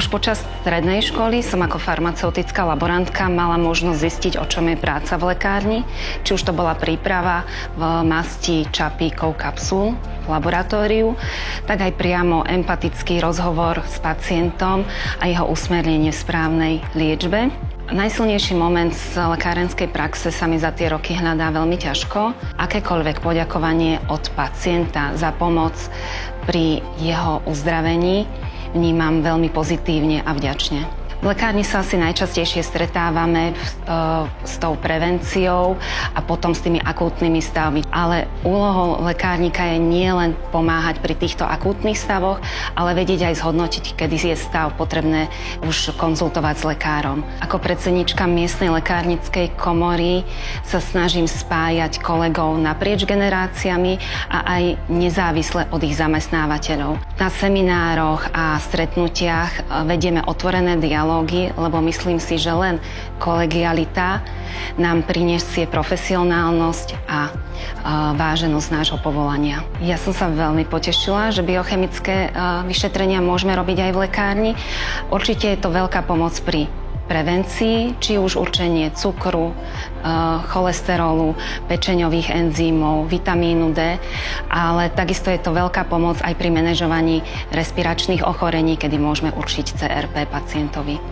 Už počas strednej školy som ako farmaceutická laborantka mala možnosť zistiť, o čom je práca v lekárni. Či už to bola príprava v masti čapíkov kapsul v laboratóriu, tak aj priamo empatický rozhovor s pacientom a jeho usmernenie v správnej liečbe. Najsilnejší moment z lekárenskej praxe sa mi za tie roky hľadá veľmi ťažko. Akékoľvek poďakovanie od pacienta za pomoc pri jeho uzdravení vnímam veľmi pozitívne a vďačne. V lekárni sa asi najčastejšie stretávame s tou prevenciou a potom s tými akútnymi stavmi. Ale úlohou lekárnika je nielen pomáhať pri týchto akútnych stavoch, ale vedieť aj zhodnotiť, kedy je stav potrebné už konzultovať s lekárom. Ako predsednička miestnej lekárnickej komory sa snažím spájať kolegov naprieč generáciami a aj nezávisle od ich zamestnávateľov. Na seminároch a stretnutiach vedieme otvorené dialógy, lebo myslím si, že len kolegialita nám prinesie profesionálnosť a váženosť nášho povolania. Ja som sa veľmi potešila, že biochemické vyšetrenia môžeme robiť aj v lekárni. Určite je to veľká pomoc pri prevencii, či už určenie cukru, cholesterolu, pečeňových enzymov, vitamínu D, ale takisto je to veľká pomoc aj pri manažovaní respiračných ochorení, kedy môžeme určiť CRP pacientovi.